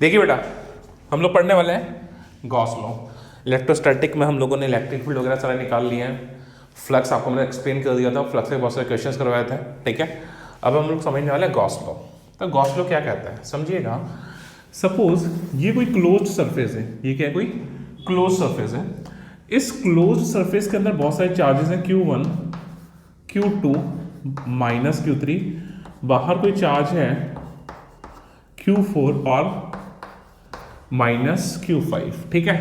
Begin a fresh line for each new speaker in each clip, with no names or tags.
देखिए बेटा, हम लोग पढ़ने वाले हैं गॉस लॉ। इलेक्ट्रोस्टैटिक में हम लोगों ने इलेक्ट्रिक फील्ड वगैरह सारे निकाल लिए हैं। फ्लक्स आपको मैंने एक्सप्लेन कर दिया था, फ्लक्स के बहुत सारे क्वेश्चंस करवाए थे, ठीक है। अब हम लोग समझने वाले हैं गॉस लॉ। तो गॉस लॉ क्या कहता है समझिएगा। सपोज ये कोई क्लोज्ड सरफेस है, ये क्या है, कोई क्लोज सरफेस है। इस क्लोज्ड सरफेस के अंदर बहुत सारे चार्जेस हैं, Q1, Q2 माइनस Q3, बाहर कोई चार्ज है Q4 और माइनस Q5, ठीक है।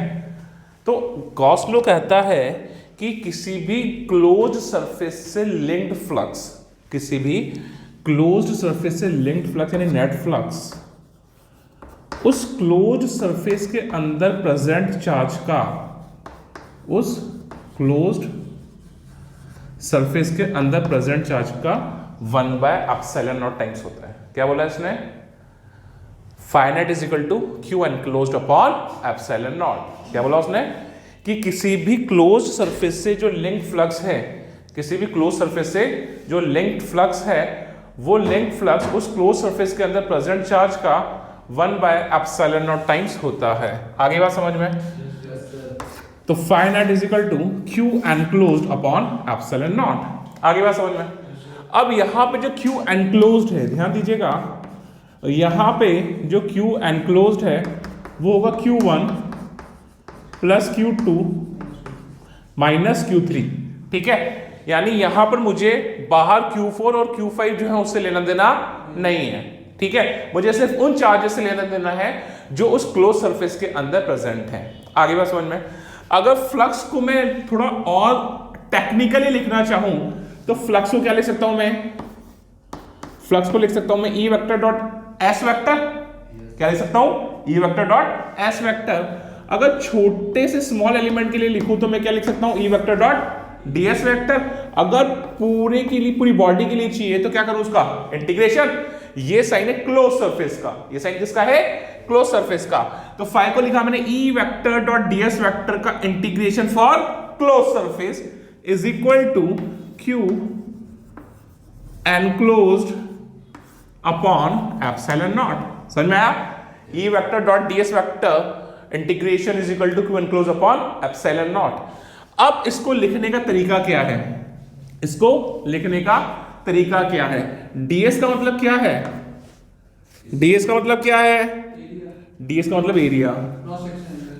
तो गॉस लॉ कहता है कि किसी भी क्लोज्ड सरफेस से लिंक्ड फ्लक्स, किसी भी क्लोज्ड सरफेस से लिंक्ड फ्लक्स यानी नेट फ्लक्स, उस क्लोज्ड सरफेस के अंदर प्रेजेंट चार्ज का, उस क्लोज्ड सरफेस के अंदर प्रेजेंट चार्ज का 1/ε0 टाइम्स होता है। क्या बोला इसने? Finite is equal to Q enclosed upon ε0। क्या बोला उसने? कि किसी भी क्लोज सरफेस से जो लिंक फ्लक्स है, किसी भी क्लोज सरफेस से जो लिंक्ड फ्लक्स है, वो लिंक फ्लक्स उस क्लोज सरफेस के अंदर प्रेजेंट चार्ज का 1/ε0 टाइम्स होता है। आगे बात समझ में? तो finite is equal to Q enclosed upon ε0। आगे बात समझ में? अब यहां पे जो Q एनक्लोज्ड है, ध्यान दीजिएगा, यहां पे जो Q एनक्लोज्ड है वो होगा Q1 plus Q2 minus Q3, ठीक है। यानी यहां पर मुझे बाहर Q4 और Q5 जो है उससे लेना देना नहीं है, ठीक है। मुझे सिर्फ उन चार्जेस से लेना देना है जो उस क्लोज सरफेस के अंदर प्रेजेंट है। आगे बात समझ में? अगर फ्लक्स को मैं थोड़ा और टेक्निकली लिखना चाहूं तो फ्लक्स को क्या लिख सकता हूं मैं? फ्लक्स को लिख सकता हूं मैं E vector dot S vector. क्या लिख सकता हूं? E vector dot S vector. अगर छोटे से स्मॉल एलिमेंट के लिए लिखूं तो मैं क्या लिख सकता हूं? E vector dot ds vector. अगर पूरे के लिए, पूरी बॉडी के लिए चाहिए तो क्या करूं? उसका इंटीग्रेशन। ये साइन है क्लोज सरफेस का, ये साइन किसका है? क्लोज सरफेस का। तो फाइ को लिखा मैंने E vector dot ds vector का integration for close surface is equal to Q enclosed upon ε0। समझ में आया? E vector dot ds vector integration is equal to Q enclosed upon ε0। अब इसको लिखने का तरीका क्या है? इसको लिखने का तरीका क्या है? ds का मतलब क्या है? ds का मतलब क्या है? ds का मतलब एरिया।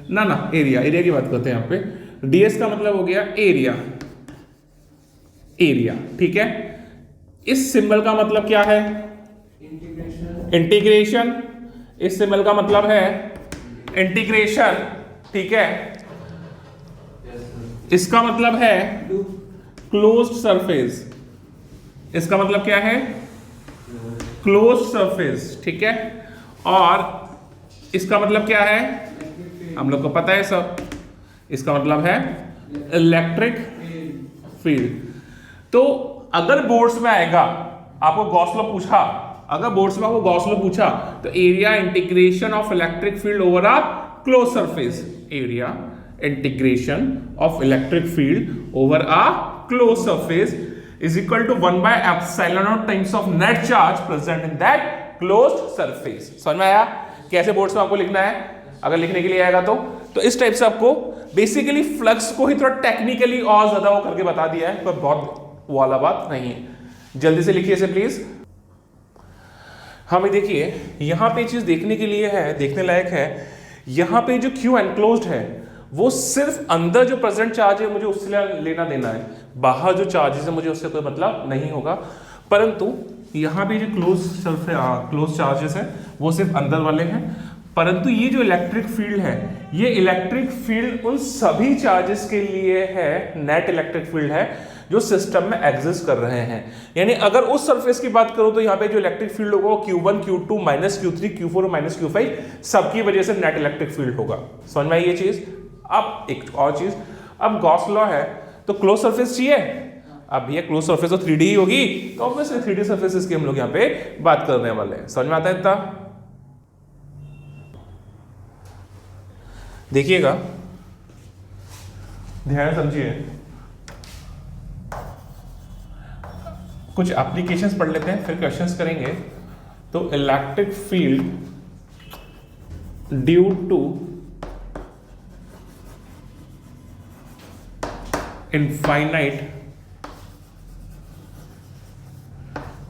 ना एरिया की बात करते हैं यहां पे। ds का मतलब हो गया एरिया, एरिया, ठीक है। इस सिंबल का मतलब क्या है? इंटीग्रेशन। इस सिंबल का मतलब है इंटीग्रेशन, ठीक है। इसका मतलब है क्लोज्ड सरफेस। इसका मतलब क्या है? क्लोज्ड सरफेस, ठीक है। और इसका मतलब क्या है? हम लोग को पता है सब। इसका मतलब है इलेक्ट्रिक फील्ड। तो अगर बोर्ड्स में आएगा, आपको गॉस लॉ पूछा, अगर बोर्ड्स में आपको गॉस लॉ पूछा तो area integration of electric field over a close surface, area integration of electric field over a close surface is equal to 1/ε0 times of net charge present in that closed surface. समझ में आया कैसे boards में आपको लिखना है? अगर लिखने के लिए आएगा तो इस टाइप से आपको बेसिकली फ्लक्स को ही थोड़ा टेक्निकली और ज्यादा वो करके बता दिया है, पर बहुत वो वाला बात नहीं है। जल्दी से लिखिए इसे प्लीज। हमें देखिए यहां पे चीज देखने के लिए है, देखने लायक है। यहां पे जो Q एनक्लोज्ड है वो सिर्फ अंदर जो प्रेजेंट चार्ज है मुझे उससे लेना देना है, बाहर जो चार्जेस है मुझे उससे कोई मतलब नहीं होगा। परंतु यहाँ पे जो क्लोज चार्जेस हैं वो सिर्फ अंदर वाले हैं। परंतु ये जो इलेक्ट्रिक फील्ड है, ये इलेक्ट्रिक फील्ड उन सभी चार्जेस के लिए है, नेट इलेक्ट्रिक फील्ड है जो सिस्टम में एग्जिस्ट कर रहे हैं। यानी अगर उस सरफेस की बात करूं तो यहाँ पे जो इलेक्ट्रिक फील्ड होगा वो Q1, Q2 minus Q3, Q4 और माइनस Q5 सबकी वजह से नेट इलेक्ट्रिक फील्ड होगा। समझ में आई ये चीज? अब एक और चीज, अब गॉस लॉ है तो क्लोज सरफेस चाहिए। अब ये क्लोज सरफेस तो 3D ही होगी, तो ऑब्वियसली 3D सरफेसेस की हम लोग यहाँ पे बात करने वाले हैं। समझ में आता है इतना? देखिएगा, ध्यान समझिए। कुछ एप्लीकेशंस पढ़ लेते हैं फिर क्वेश्चंस करेंगे। तो electric field due to infinite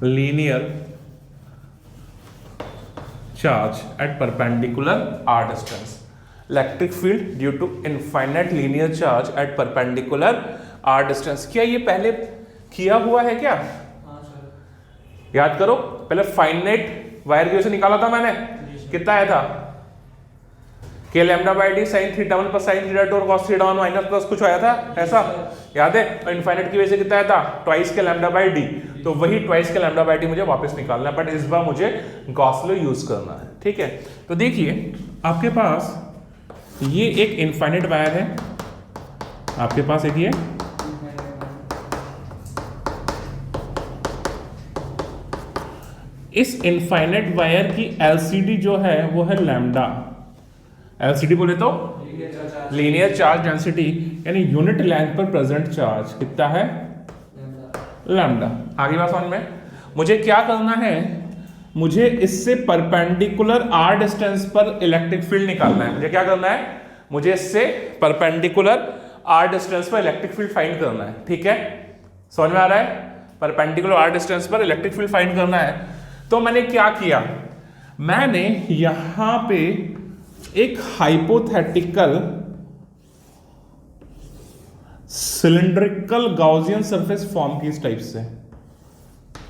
linear charge at perpendicular r distance. Electric field due to infinite linear charge at perpendicular r distance. क्या ये पहले किया हुआ है क्या? याद करो, पहले फाइनाइट वायर की वजह से निकाला था मैंने, कितना आया था? के lambda by D sine theta 1 plus sine theta 2 और कॉस थीटा 1 माइनस प्लस कुछ आया था ऐसा, याद है? और इनफाइनाइट की वजह से कितना आया था? ट्वाइस के लैम्डा बाई डी। तो वही ट्वाइस के लैम्डा बाई डी मुझे वापस निकालना है, बट इस बार मुझे गॉस लॉ यूज करना है। ठीक है, तो देखिए आपके पास ये एक इनफाइनाइट वायर है, आपके पास एक ये इस इनफाइनाइट वायर की एलसीडी जो है वो है लैम्डा। एलसीडी बोले तो लीनियर चार्ज डेंसिटी, यानी यूनिट लेंथ पर प्रेजेंट चार्ज कितना है? लैम्डा। आगे बात समझ में? मुझे क्या करना है? मुझे इससे परपेंडिकुलर आर डिस्टेंस पर इलेक्ट्रिक फील्ड निकालना है। मुझे क्या करना है? मुझे इससे परपेंडिकुलर आर डिस्टेंस पर इलेक्ट्रिक फील्ड फाइंड करना है। ठीक है, समझ में आ रहा है? परपेंडिकुलर आर डिस्टेंस पर इलेक्ट्रिक फील्ड फाइंड करना है। तो मैंने क्या किया? मैंने यहां पे एक hypothetical cylindrical Gaussian surface form की इस टाइप से।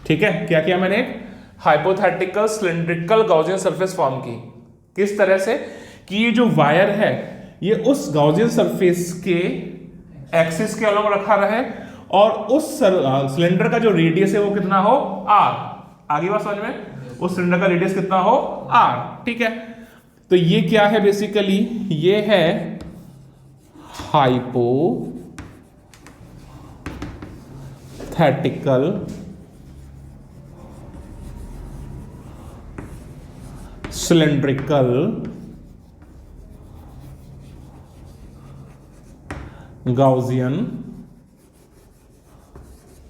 ठीक है, क्या किया मैंने? एक hypothetical cylindrical Gaussian surface form की। किस तरह से कि ये जो वायर है ये उस गाउसियन सरफेस के एक्सिस के अलॉन्ग रखा रहे और उस सिलेंडर का जो रेडियस है वो कितना हो? r। आगे बात समझ में? उस सिलेंडर का रेडियस कितना हो? r। ठीक है, तो ये क्या है? बेसिकली ये है हाइपोथेटिकल सिलेंड्रिकल गाउसियन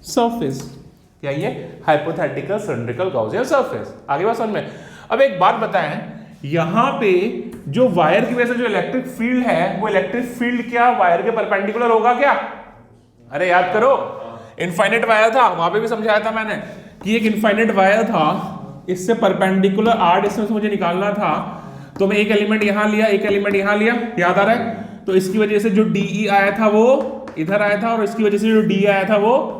सरफेस। क्या ये? Hypothetical cylindrical Gaussian surface. आगे बात समझ में? अब एक बात बताएं, यहां पे जो वायर की वजह से जो इलेक्ट्रिक फील्ड है वो इलेक्ट्रिक फील्ड क्या वायर के परपेंडिकुलर होगा क्या? अरे याद करो, इनफाइनाइट वायर था, वहां पे भी समझाया था मैंने कि एक इनफाइनाइट वायर था, इससे परपेंडिकुलर आर डिस्टेंस मुझे निकालना था। तो मैं एक एलिमेंट यहां लिया, एक एलिमेंट यहां लिया, याद आ रहा है? तो इसकी वजह से जो डी आया था वो इधर आया था और इसकी वजह से जो डी आया था वो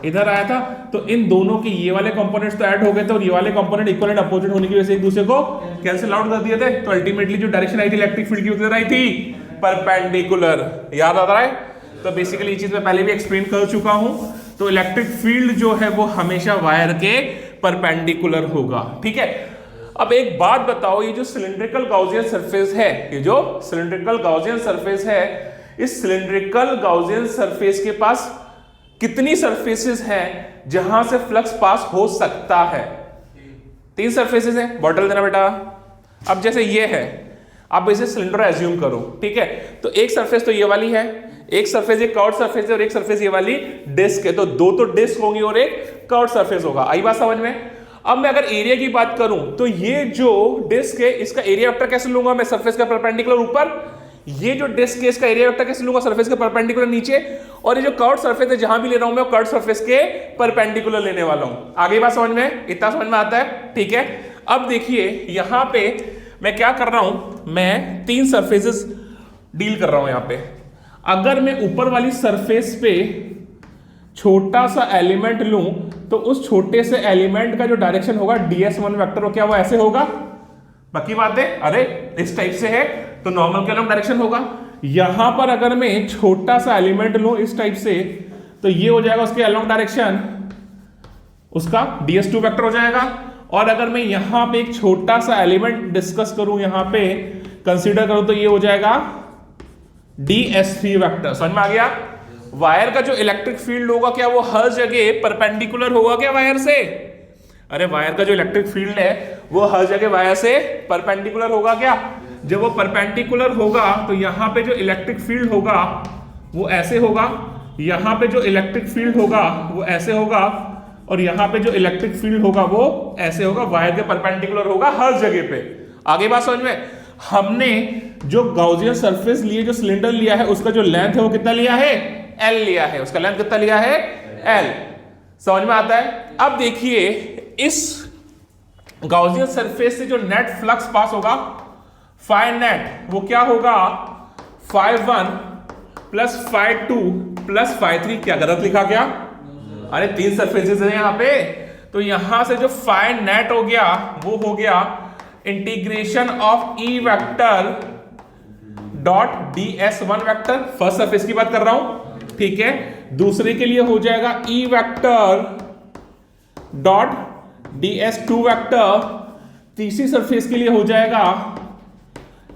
इधर आया था। तो इन दोनों के ये वाले कंपोनेंट्स तो ऐड हो गए थे और ये वाले कंपोनेंट इक्वल एंड अपोजिट होने की वजह से एक दूसरे को कैंसिल आउट कर दिए थे। तो अल्टीमेटली जो डायरेक्शन आई थी इलेक्ट्रिक फील्ड की उधर आई थी परपेंडिकुलर। याद आ रहा है? तो बेसिकली ये चीज मैं पहले भी एक्सप्लेन कर चुका हूं। तो इलेक्ट्रिक फील्ड जो है वो हमेशा वायर के परपेंडिकुलर होगा। ठीक है, अब एक बात बताओ, ये जो सिलिंड्रिकल गाउसियन सरफेस है, ये जो सिलिंड्रिकल गाउसियन सरफेस है, इस सिलिंड्रिकल गाउसियन सरफेस के पास कितनी सरफेसेस हैं जहां से फ्लक्स पास हो सकता है? 3 सरफेसेस हैं। बॉटल देना बेटा। अब जैसे ये है, आप इसे सिलेंडर एज्यूम करो। ठीक है, तो एक सरफेस तो ये वाली है, एक सरफेस ये कर्व्ड सरफेस है और एक सरफेस ये वाली डिस्क है। तो 2 तो डिस्क होंगी और एक कर्व्ड सरफेस होगा। आई बात समझ में? अब मैं अगर एरिया की बात करूं तो ये जो डिस्क है इसका एरिया वेक्टर कैसे लूंगा मैं? सरफेस का परपेंडिकुलर ऊपर। ये जो डिस्क है इसका एरिया वेक्टर कैसे लूंगा? सरफेस के परपेंडिकुलर नीचे। और ये जो कर्व्ड सरफेस है जहां भी ले रहा हूं मैं कर्व्ड सरफेस के परपेंडिकुलर लेने वाला हूं। आगे बात समझ में? इतना समझ में आता है? ठीक है, अब देखिए यहां पे मैं क्या कर रहा हूं, मैं 3 सरफेसेस डील कर रहा हूं यहां पे। अगर मैं ऊपर वाली सरफेस पे छोटा सा एलिमेंट लूं तो उस छोटे से एलिमेंट का जो डायरेक्शन होगा ds1 वेक्टर, क्या वो ऐसे होगा? बाकी बात है, अरे इस टाइप से है तो नॉर्मल के अलॉन्ग डायरेक्शन होगा। यहां पर अगर मैं छोटा सा एलिमेंट लूं इस टाइप से तो ये हो जाएगा उसके अलॉन्ग डायरेक्शन, उसका ds2 वेक्टर हो जाएगा। और अगर मैं यहां पे एक छोटा सा एलिमेंट डिस्कस करूं, यहां पे कंसीडर करूं, तो ये हो जाएगा ds3 वेक्टर। समझ में आ गया? वायर का जो इलेक्ट्रिक फील्ड होगा क्या वो हर जगह परपेंडिकुलर होगा क्या वायर से? अरे वायर का जो इलेक्ट्रिक फील्ड है वो हर जगह वायर से परपेंडिकुलर होगा क्या? जब वो परपेंडिकुलर होगा तो यहां पे जो इलेक्ट्रिक फील्ड होगा वो ऐसे होगा, यहां पे जो इलेक्ट्रिक फील्ड होगा वो ऐसे होगा और यहां पे जो इलेक्ट्रिक फील्ड होगा वो ऐसे होगा। वायर के परपेंडिकुलर होगा हर जगह पे। आगे बात समझ में? हमने जो गॉसियन सरफेस लिए, जो सिलेंडर लिया है, उसका जो लेंथ है वो कितना लिया है, एल लिया है। उसका लेंथ कितना लिया है, एल। समझ में आता है। अब देखिए इस गॉसियन सरफेस से जो नेट फ्लक्स पास होगा फाई नेट, वो क्या होगा, phi 1 plus phi 2 plus phi 3। क्या गलत लिखा क्या, अरे 3 सरफेसेस है यहां पे, तो यहां से जो फाई नेट हो गया वो हो गया integration of E vector dot D S 1 vector. First surface की बात कर रहा हूं, ठीक है। दूसरे के लिए हो जाएगा E vector dot D S 2 vector. तीसरी सरफेस के लिए हो जाएगा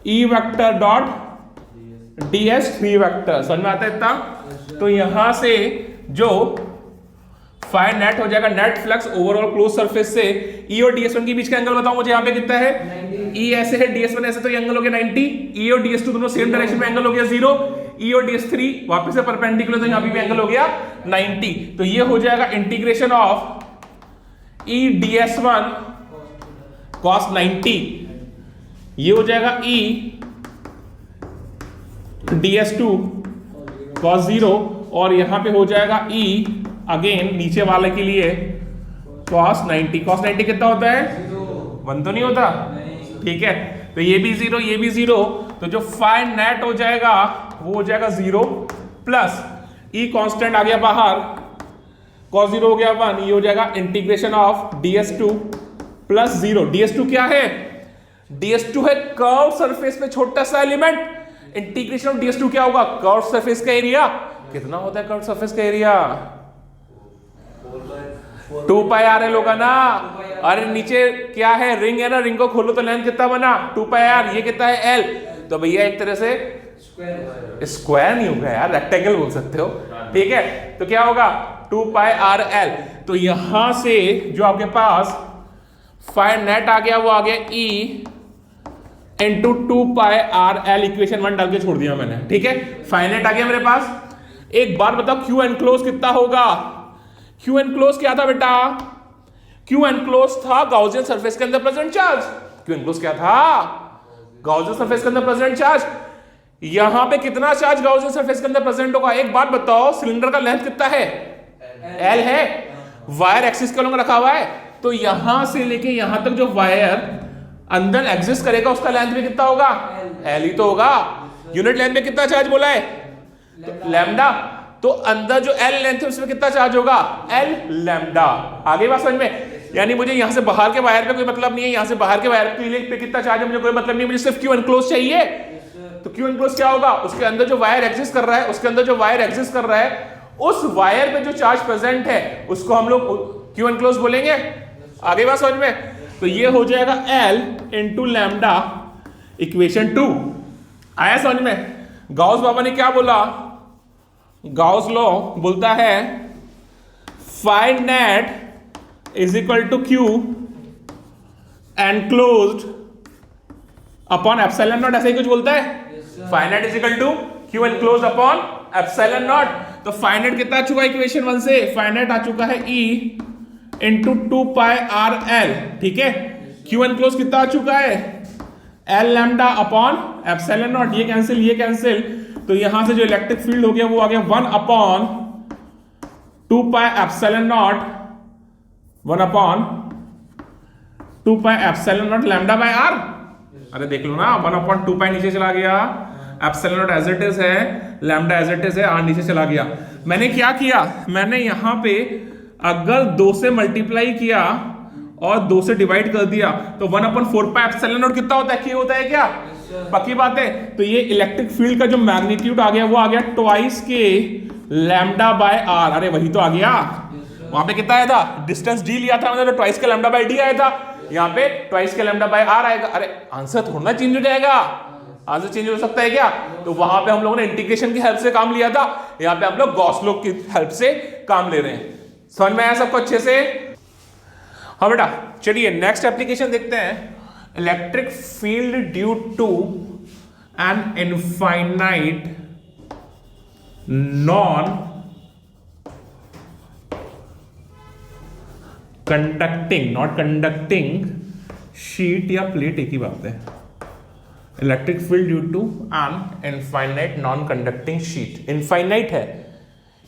E vector dot D S 3 vector. समझ में आता है इतना। तो यहां से जो फाई नेट हो जाएगा, net flux overall close surface से ई और ds1 के बीच का एंगल बताओ मुझे, यहां पे कितना है, ई ऐसे है, ds1 ऐसे, तो ये एंगल हो गया 90। ई और ds2 दोनों सेम डायरेक्शन में, एंगल हो गया 0। ई और ds3 वापस से परपेंडिकुलर, तो यहां पे भी एंगल हो गया 90। तो ये हो जाएगा integration of E ds1 cos 90, ये हो जाएगा ई ds2 cos 0, और यहां पे हो जाएगा ई अगेन नीचे वाले के लिए cos 90। cos 90 कितना होता है, 1 तो नहीं होता, ठीक है। तो ये भी 0, ये भी 0, तो जो फाई नेट हो जाएगा वो हो जाएगा 0 प्लस ई कांस्टेंट आ गया बाहर, cos 0 हो गया 1, ये हो जाएगा integration of ds2 plus 0। ds2 क्या है, ds2 है कर्व सरफेस में छोटा सा एलिमेंट। इंटीग्रेशन ऑफ ds2 क्या होगा, कर्व सरफेस का एरिया। कितना होता है कर्व सरफेस का एरिया, 2 पाई आर एल होगा ना। अरे नीचे क्या है, रिंग है ना, रिंग को खोलो तो लेंथ कितना बना, 2 पाई आर। ये कितना है, एल। तो भैया एक तरह से स्क्वायर नहीं होगा यार, रेक्टेंगल बोल सकते हो, ठीक है। तो क्या होगा 2 पाई आर एल। तो यहां से जो आपके पास फाई नेट आ गया वो आ गया ई इंटू 2 पाई आर एल। इक्वेशन 1 डाल के छोड़ दिया मैंने, ठीक है। फाई नेट आ गया मेरे पास। एक बार बताओ क्यू एनक्लोज कितना होगा, क्यू एनक्लोज क्या था बेटा, क्यू एनक्लोज था गॉसियन सरफेस के अंदर प्रेजेंट चार्ज। क्यू एनक्लोज क्या था, गॉसियन सरफेस के अंदर प्रेजेंट चार्ज। यहां पे कितना चार्ज गॉसियन सरफेस के अंदर प्रेजेंट होगा, एक बात बताओ, सिलेंडर का लेंथ कितना है, एल है, वायर एक्सिस के अलग रखा हुआ है, तो यहां से लेके यहां तक जो वायर अंदर एग्जिस्ट करेगा उसका लेंथ भी कितना होगा, एल ही तो होगा। यूनिट लेंथ में कितना चार्ज बोला है, तो लैम्डा। तो अंदर जो एल लेंथ है उसमें कितना चार्ज होगा, एल लैम्डा। आगे बात समझ में, यानी मुझे यहां से बाहर के वायर पे कोई मतलब नहीं है, यहां से बाहर के वायर पे कितना चार्ज है मुझे कोई मतलब नहीं, मुझे सिर्फ क्यू एनक्लोज चाहिए। तो क्यू एनक्लोज क्या होगा, उसके अंदर जो वायर एग्जिस्ट कर रहा है, उसके अंदर जो वायर एग्जिस्ट कर रहा है, उस वायर पे जो चार्ज प्रेजेंट है उसको हम लोग क्यू एनक्लोज बोलेंगे। आगे बात समझ में। तो ये हो जाएगा एल इंटू लैम्डा, इक्वेशन 2 आया समझ में। गाउस बाबा ने क्या बोला, गाउस लॉ बोलता है phi net is equal to Q enclosed upon epsilon naught, ऐसा ही कुछ बोलता है। Phi net is equal to Q enclosed upon epsilon naught. तो फाई नेट कितना आ चुका है इक्वेशन 1 से, फाई नेट आ चुका है ई इंटू 2 पाई आर एल, ठीक है। क्यू एनक्लोज कितना आ चुका है, L lambda upon epsilon not. ये कैंसिल, ये कैंसिल, तो यहां से जो इलेक्ट्रिक फील्ड हो गया वो आ गया 1 upon 2 pi epsilon naught, 1 upon 2 pi epsilon naught lambda by R. अरे देख लो ना, 1 अपॉन 2 पाई नीचे चला गया, epsilon naught as it is है, लैम्डा एज इट इज है, आर नीचे चला गया। मैंने क्या किया, मैंने यहां पे अगर 2 से मल्टीप्लाई किया और 2 से डिवाइड कर दिया तो 1 अपॉन 4 पाई एप्सिलॉन नॉट कितना होता है, क्या होता है क्या, पक्की बात है। तो ये इलेक्ट्रिक फील्ड का जो मैग्नीट्यूड आ गया वो आ गया ट्वाइस के लैम्डा बाय आर। अरे वही तो आ गया, वहां पे कितना आया था, डिस्टेंस डी लिया था मैंने, तो ट्वाइस के लैम्डा बाय डी आया था, यहाँ पे ट्वाइस के लैम्डा बाय आर आएगा। अरे आंसर थोड़ा चेंज हो जाएगा, आंसर चेंज हो सकता है क्या। तो वहां पे हम लोगों ने इंटीग्रेशन की हेल्प से काम लिया था, यहाँ पे हम लोग गॉस लॉ की हेल्प से काम ले रहे हैं। समझ में आया सबको अच्छे से। हाँ बेटा चलिए नेक्स्ट एप्लीकेशन देखते हैं। Electric field due to an infinite non conducting, not conducting sheet या प्लेट, एक ही बात है। Electric field due to an infinite non conducting sheet. Infinite है,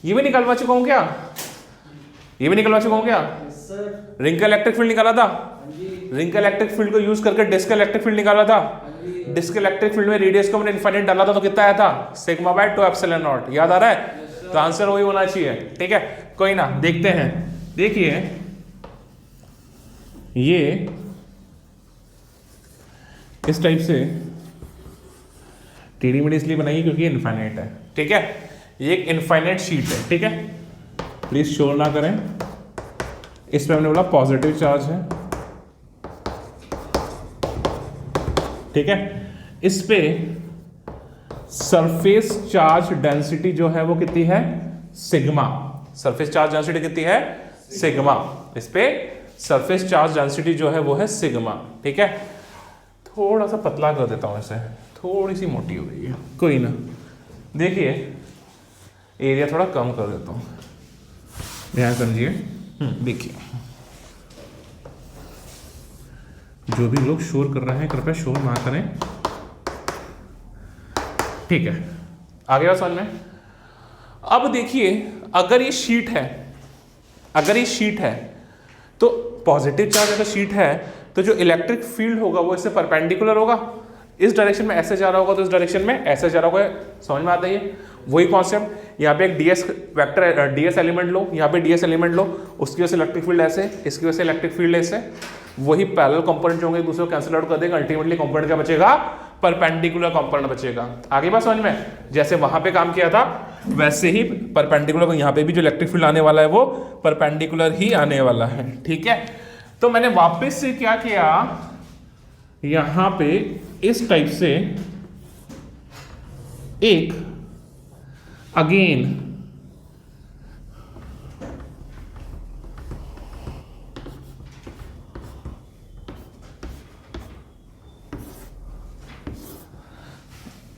ये भी निकलवा चुका हूं क्या, ये भी निकलवा चुका हूं क्या? रिंग का इलेक्ट्रिक फील्ड निकाला था, रिंग का इलेक्ट्रिक फील्ड को यूज करके डिस्क का इलेक्ट्रिक फील्ड निकाला था। डिस्क इलेक्ट्रिक फील्ड में रेडियस को मैंने इनफाइनाइट डाला था तो कितना आया था, सिग्मा बाय 2 एप्सिलॉन नॉट। याद आ रहा है? तो आंसर वही होना चाहिए। ठीक है, कोई ना, देखते हैं। देखिए ये इस टाइप से टेढ़ी मेढ़ी इसलिए बनाई क्योंकि इनफाइनाइट है। ठीक है, ये एक इनफाइनाइट शीट है। ठीक है, प्लीज शोर ना करें। इसमें हमने बोला पॉजिटिव चार्ज है। ठीक है, इस पे सरफेस चार्ज डेंसिटी जो है वो कितनी है, सिग्मा। सरफेस चार्ज डेंसिटी कितनी है, सिग्मा। इस पे सरफेस चार्ज डेंसिटी जो है वो है सिग्मा। ठीक है, थोड़ा सा पतला कर देता हूं इसे, थोड़ी सी मोटी हो गई है, कोई ना। देखिए एरिया थोड़ा कम कर देता हूं, ध्यान समझिए। देखिए जो भी लोग शोर कर रहे हैं कृपया शोर ना करें। ठीक है, आगे बात समझ में। अब देखिए अगर ये शीट है, अगर ये शीट है तो पॉजिटिव चार्ज अगर शीट है तो जो इलेक्ट्रिक फील्ड होगा वो इससे परपेंडिकुलर होगा। इस डायरेक्शन में ऐसे जा रहा होगा तो इस डायरेक्शन में ऐसे जा रहा होगा। समझ में आता है ये? वही कॉन्सेप्ट। यहाँ पे एक डीएस वेक्टर, डीएस एलिमेंट लो, यहाँ पे डीएस एलिमेंट लो, उसकी वजह से इलेक्ट्रिक फील्ड ऐसे, इसकी वजह से इलेक्ट्रिक फील्ड ऐसे। वही पैरेलल कंपोनेंट जो होंगे एक दूसरे को कैंसिल आउट कर देगा। अल्टीमेटली कंपोनेंट क्या बचेगा, परपेंडिकुलर कंपोनेंट बचेगा। आगे बात समझ में? जैसे वहां पे काम किया था वैसे ही परपेंडिकुलर यहाँ पे भी जो इलेक्ट्रिक फील्ड आने वाला है वो परपेंडिकुलर ही आने वाला है। ठीक है, तो मैंने वापस से क्या किया, यहां पे इस टाइप से एक अगेन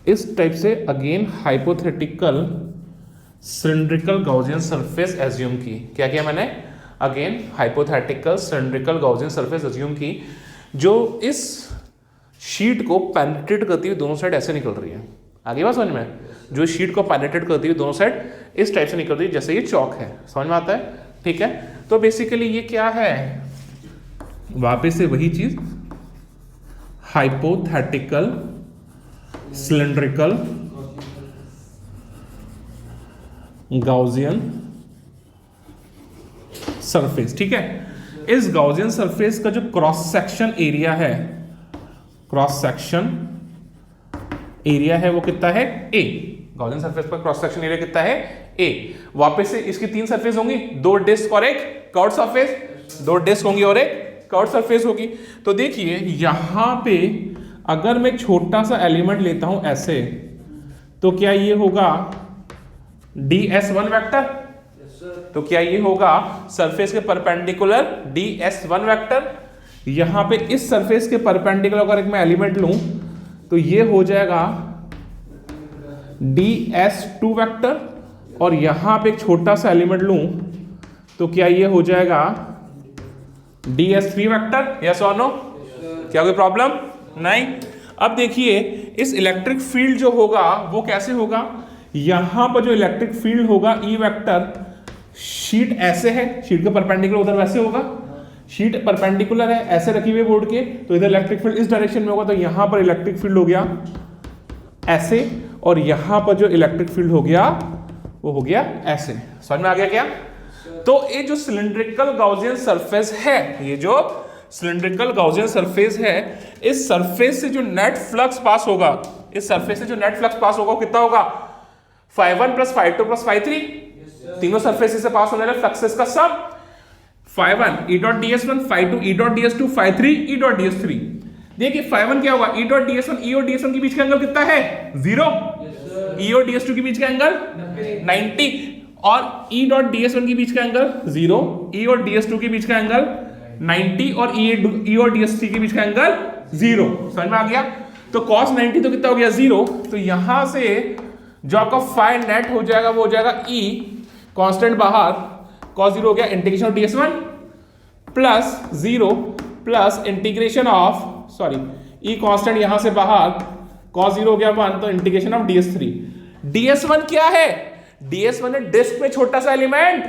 इस टाइप से again hypothetical cylindrical Gaussian surface assume की। क्या किया मैंने? Again hypothetical cylindrical Gaussian surface assume की जो इस शीट को पेनिट्रेट करती हुई दोनों साइड ऐसे निकल रही है। आगे बात समझ में? जो शीट को पेनिट्रेट करती हुई दोनों साइड इस टाइप से निकल रही है जैसे ये चौक है। समझ में आता है? ठीक है, तो बेसिकली ये क्या है, वापस से वही चीज, हाइपोथेटिकल सिलिंड्रिकल गॉसियन सरफेस। ठीक है, इस गॉसियन सरफेस का जो क्रॉस सेक्शन एरिया है, क्रॉस सेक्शन एरिया है वो कितना है, ए। गॉसियन सरफेस पर क्रॉस सेक्शन एरिया कितना है, ए। वापस से इसकी तीन सरफेस होंगी, दो डिस्क और एक कर्व सरफेस, दो डिस्क होंगी और एक कर्व सरफेस होगी। तो देखिए यहां पे अगर मैं छोटा सा एलिमेंट लेता हूं ऐसे, तो क्या ये होगा ds1 वेक्टर? तो क्या ये होगा सरफेस के परपेंडिकुलर ds1 वेक्टर? यहां पे इस सरफेस के परपेंडिकुलर अगर मैं एलिमेंट लूं तो ये हो जाएगा ds2 वेक्टर, और यहां पे एक छोटा सा एलिमेंट लूं तो क्या ये हो जाएगा ds3 वेक्टर? यस और नो? क्या कोई प्रॉब्लम? नहीं। अब देखिए इस इलेक्ट्रिक फील्ड जो होगा वो कैसे होगा, यहां पर जो इलेक्ट्रिक फील्ड होगा ई वेक्टर, शीट ऐसे है, शीट के परपेंडिकुलर उधर वैसे होगा, शीट परपेंडिकुलर है ऐसे रखी हुई बोर्ड के, तो इधर इलेक्ट्रिक फील्ड इस डायरेक्शन में होगा, तो यहां पर इलेक्ट्रिक फील्ड हो गया ऐसे, और यहां पर जो इलेक्ट्रिक फील्ड हो गया वो हो गया ऐसे। समझ में आ गया क्या? तो ये जो सिलिंड्रिकल गॉसियन सरफेस है, ये जो सिलिंड्रिकल गॉसियन सरफेस है, इस सरफेस से जो नेट फ्लक्स पास होगा, इस सरफेस से जो नेट फ्लक्स पास होगा वो कितना होगा, φ1 + φ2 + φ3, तीनों सरफेस से पास होने वाले फ्लक्सेस का सम, φ1 E.ds1, φ2 E.ds2, φ3 E.ds3। देखिए φ1 क्या होगा, E.ds1, E और ds1 के बीच का एंगल कितना है, 0। E और ds2 के बीच का एंगल 90, और E.ds1 के बीच का एंगल 0, E और ds2 के बीच का एंगल 90, और E और ds3 के बीच का एंगल 0। समझ में आ गया? तो cos 90 तो कितना हो गया, 0। तो यहां से जो आपका फाइ नेट हो जाएगा वो हो जाएगा E, कांस्टेंट बाहर, cos 0 हो गया integration of ds1 plus 0 plus integration of, sorry E constant यहां से बाहर cos 0 हो गया 1, तो इंटीग्रेशन ऑफ ds3। ds1 क्या है? ds1 है डिस्क में छोटा सा एलिमेंट।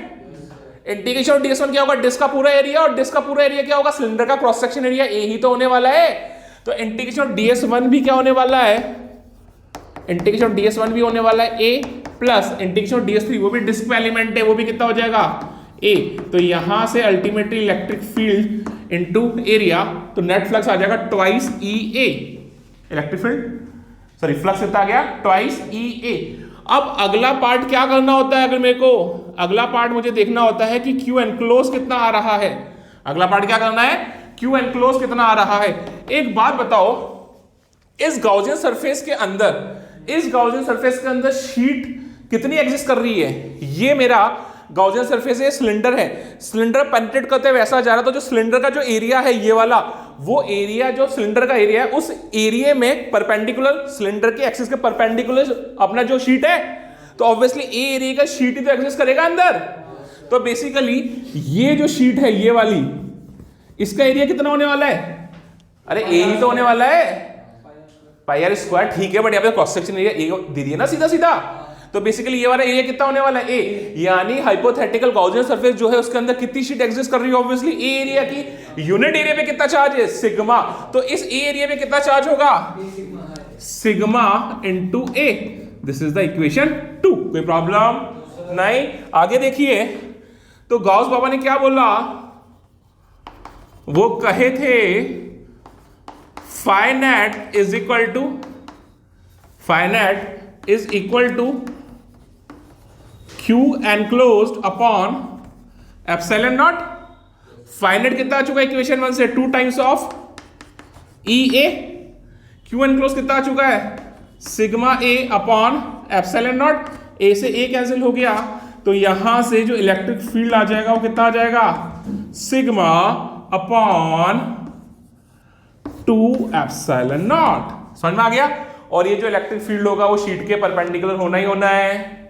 इंटीग्रेशन ऑफ ds1 क्या होगा? डिस्क का पूरा एरिया, और डिस्क का पूरा एरिया क्या होगा? सिलेंडर का क्रॉस सेक्शन एरिया, ए ही तो होने वाला है। तो इंटीग्रेशन ऑफ ds1 भी क्या होने वाला है? इंटीग्रेशन ऑफ ds1 भी होने वाला है a plus integration of ds3, वो भी डिस्क में एलिमेंट है, वो भी कितना हो जाएगा? a। तो यहां से ultimately electric field into area, तो नेट फ्लक्स आ जाएगा twice EA। Electric field sorry flux कितना आ गया? Twice EA। अब अगला पार्ट क्या करना होता है? अगर मेरे को अगला पार्ट मुझे देखना होता है कि Q एनक्लोज कितना आ रहा है। अगला पार्ट क्या करना है? Q एनक्लोज कितना आ रहा है। एक बात बताओ, इस गॉसियन सरफेस के अंदर शीट कितनी एग्जिस्ट कर रही है? ये मेरा गॉसियन सरफेस है, सिलेंडर है, सिलेंडर पेनिट्रेट करते हुए वैसा जा रहा, तो जो सिलेंडर का जो एरिया है ये वाला, वो एरिया जो सिलेंडर का एरिया है, उस एरिया में परपेंडिकुलर सिलेंडर के एक्सिस के परपेंडिकुलर अपना जो शीट है, तो ऑब्वियसली ए एरिया का शीट ही तो एग्जिस्ट करेगा अंदर। तो बेसिकली ये जो शीट है ये वाली, इसका एरिया कितना होने वाला है? अरे ए ही तो होने वाला है, पाई आर स्क्वायर। ठीक है, बट यहाँ पे क्रॉस सेक्शन एरिया ए दे दिया ना सीधा सीधा, तो बेसिकली ये वाला एरिया कितना होने वाला है? ए। यानी हाइपोथेटिकल गॉसियन सरफेस जो है उसके अंदर कितनी शीट एग्जिस्ट कर रही है? ऑब्वियसली ए एरिया की। यूनिट एरिया पे कितना चार्ज है? सिग्मा। तो इस ए एरिया पे कितना चार्ज होगा? Sigma into A. This is the equation 2। कोई प्रॉब्लम नहीं? आगे देखिए, तो गॉस बाबा ने क्या बोला? वो कहे थे phi net is equal to Q enclosed upon epsilon naught. Phi net कितना आ चुका है इक्वेशन 1 से? 2 times of EA। Q enclosed कितना आ चुका है? Sigma A upon epsilon naught. A से A कैंसिल हो गया, तो यहां से जो इलेक्ट्रिक फील्ड आ जाएगा वो कितना आ जाएगा? Sigma upon 2 epsilon not. समझ में आ गया? और ये जो इलेक्ट्रिक फील्ड होगा वो शीट के परपेंडिकुलर होना ही होना है।